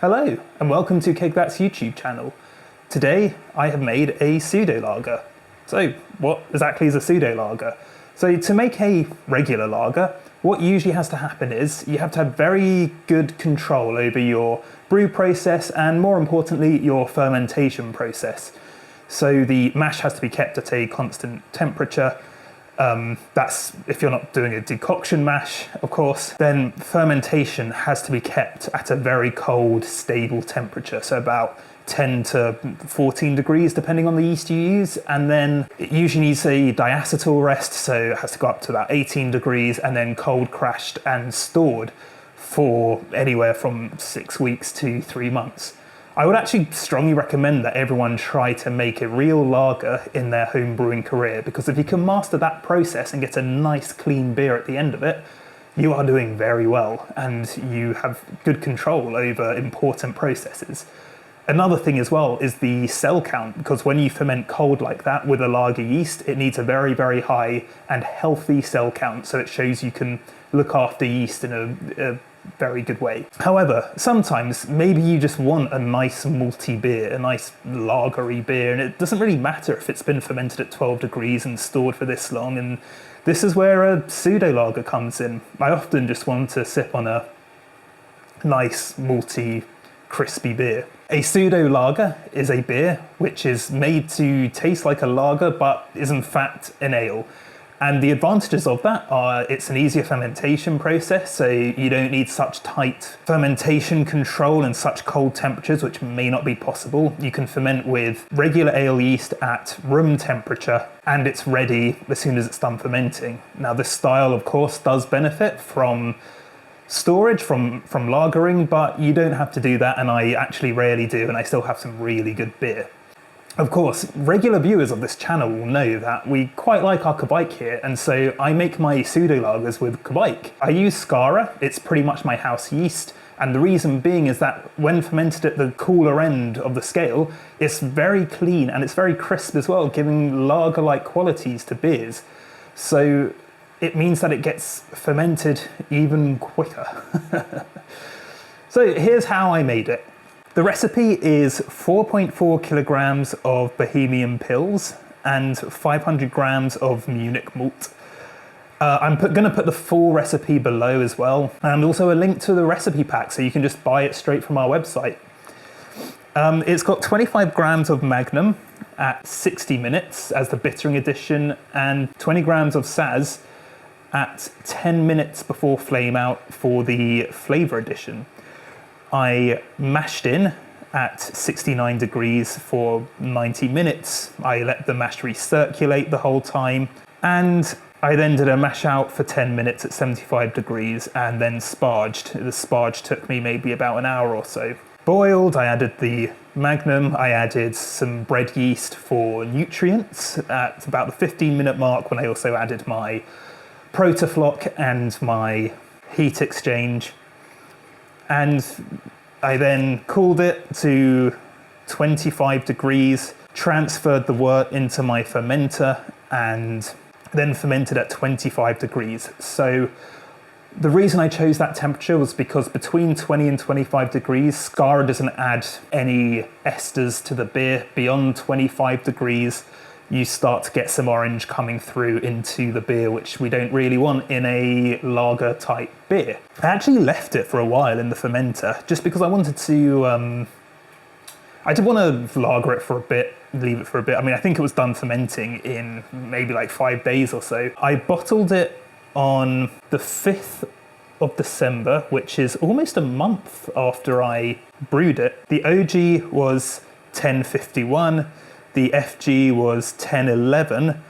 Hello, and welcome to KegThat's YouTube channel. Today, I have made a pseudo lager. So, what exactly is a pseudo lager? So, to make a regular lager, what usually has to happen is you have to have very good control over your brew process and, more importantly, your fermentation process. So, the mash has to be kept at a constant temperature. That's if you're not doing a decoction mash, of course. Then fermentation has to be kept at a very cold, stable temperature, so about 10 to 14 degrees depending on the yeast you use. And then it usually needs a diacetyl rest, so it has to go up to about 18 degrees and then cold crashed and stored for anywhere from 6 weeks to 3 months. I would actually strongly recommend that everyone try to make a real lager in their home brewing career, because if you can master that process and get a nice clean beer at the end of it, you are doing very well and you have good control over important processes. Another thing as well is the cell count, because when you ferment cold like that with a lager yeast, it needs a very, very high and healthy cell count, so it shows you can look after yeast in a very good way. However, sometimes maybe you just want a nice malty beer, a nice lagery beer, and it doesn't really matter if it's been fermented at 12 degrees and stored for this long, and this is where a pseudo lager comes in. I often just want to sip on a nice malty crispy beer. A pseudo lager is a beer which is made to taste like a lager but is in fact an ale. And the advantages of that are it's an easier fermentation process, so you don't need such tight fermentation control and such cold temperatures, which may not be possible. You can ferment with regular ale yeast at room temperature, and it's ready as soon as it's done fermenting. Now, this style, of course, does benefit from storage, from lagering, but you don't have to do that, and I actually rarely do, and I still have some really good beer. Of course, regular viewers of this channel will know that we quite like our Kvike here, and so I make my pseudo lagers with Kvike. I use Skare, it's pretty much my house yeast, and the reason being is that when fermented at the cooler end of the scale, it's very clean and it's very crisp as well, giving lager-like qualities to beers. So it means that it gets fermented even quicker. So here's how I made it. The recipe is 4.4 kilograms of Bohemian pills and 500 grams of Munich malt. I'm going to put the full recipe below as well, and also a link to the recipe pack so you can just buy it straight from our website. It's got 25 grams of magnum at 60 minutes as the bittering addition, and 20 grams of saaz at 10 minutes before flame out for the flavor addition. I mashed in at 69 degrees for 90 minutes. I let the mash recirculate the whole time, and I then did a mash out for 10 minutes at 75 degrees and then sparged. The sparge took me maybe about an hour or so. Boiled, I added the magnum, I added some bread yeast for nutrients at about the 15-minute mark, when I also added my protofloc and my heat exchange. And I then cooled it to 25 degrees, transferred the wort into my fermenter, and then fermented at 25 degrees. So the reason I chose that temperature was because between 20 and 25 degrees, Skare doesn't add any esters to the beer. Beyond 25 degrees, you start to get some orange coming through into the beer, which we don't really want in a lager type beer. I actually left it for a while in the fermenter just because I wanted to, I did want to lager it for a bit, leave it for a bit. I mean, I think it was done fermenting in maybe like 5 days or so. I bottled it on the 5th of December, which is almost a month after I brewed it. The OG was 1051. The FG was 1011,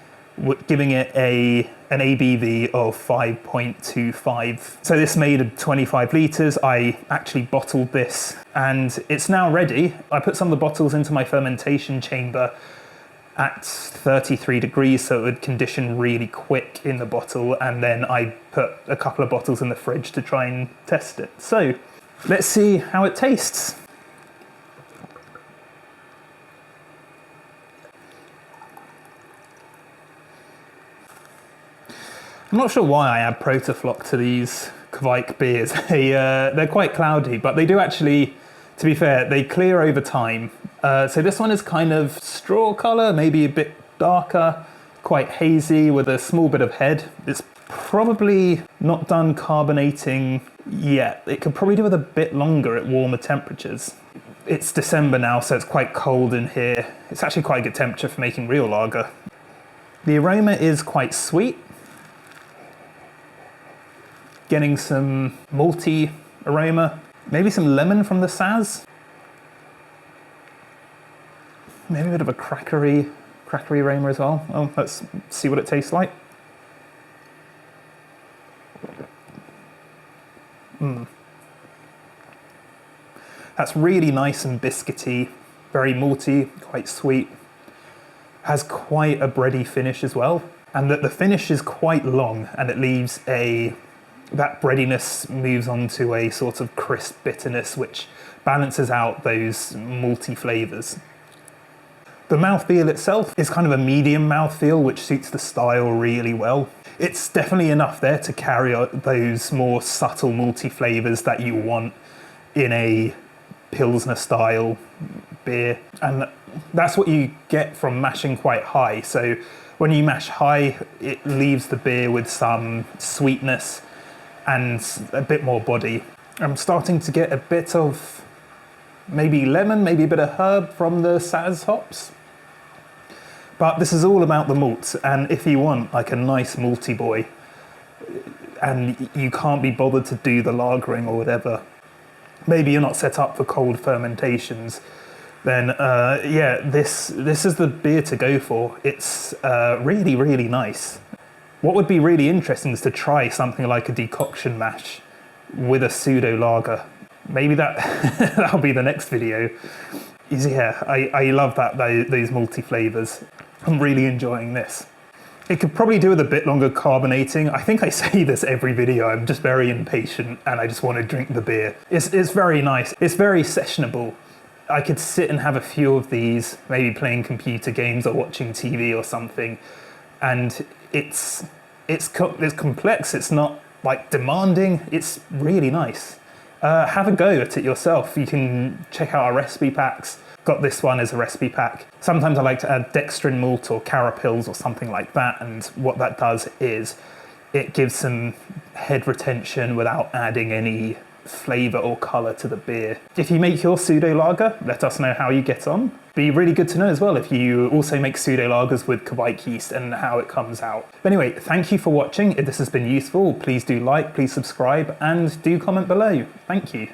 giving it an ABV of 5.25. So this made 25 litres. I actually bottled this and it's now ready. I put some of the bottles into my fermentation chamber at 33 degrees, so it would condition really quick in the bottle, and then I put a couple of bottles in the fridge to try and test it. So let's see how it tastes. I'm not sure why I add protofloc to these Kvike beers. They're quite cloudy, but they do actually To be fair, they clear over time. So this one is kind of straw colour, maybe a bit darker, quite hazy with a small bit of head. It's probably not done carbonating yet. It could probably do with a bit longer at warmer temperatures. It's December now, so it's quite cold in here. It's actually quite a good temperature for making real lager. The aroma is quite sweet. Getting some malty aroma. Maybe some lemon from the saaz. Maybe a bit of a crackery aroma as well. Oh, let's see what it tastes like. That's really nice and biscuity, very malty, quite sweet. Has quite a bready finish as well. And the finish is quite long, and it leaves that breadiness moves on to a sort of crisp bitterness, which balances out those malty flavours. The mouthfeel itself is kind of a medium mouthfeel, which suits the style really well. It's definitely enough there to carry out those more subtle malty flavours that you want in a pilsner style beer. And that's what you get from mashing quite high. So when you mash high, it leaves the beer with some sweetness and a bit more body. I'm starting to get a bit of maybe lemon, maybe a bit of herb from the saaz hops. But this is all about the malts, and if you want like a nice malty boy and you can't be bothered to do the lagering or whatever, maybe you're not set up for cold fermentations, then yeah, this is the beer to go for. It's really, really nice. What would be really interesting is to try something like a decoction mash with a pseudo lager. Maybe that'll be the next video. Yeah, I love those malty flavours. I'm really enjoying this. It could probably do with a bit longer carbonating. I think I say this every video. I'm just very impatient and I just want to drink the beer. It's very nice. It's very sessionable. I could sit and have a few of these, maybe playing computer games or watching TV or something, and it's complex. It's not like demanding. It's really nice. Have a go at it yourself. You can check out our recipe packs. Got this one as a recipe pack. Sometimes I like to add dextrin malt or carapils or something like that, and what that does is it gives some head retention without adding any flavour or colour to the beer. If you make your pseudo lager, let us know how you get on. Be really good to know as well if you also make pseudo lagers with KegThat yeast and how it comes out. But anyway, thank you for watching. If this has been useful, please do like, please subscribe, and do comment below. Thank you.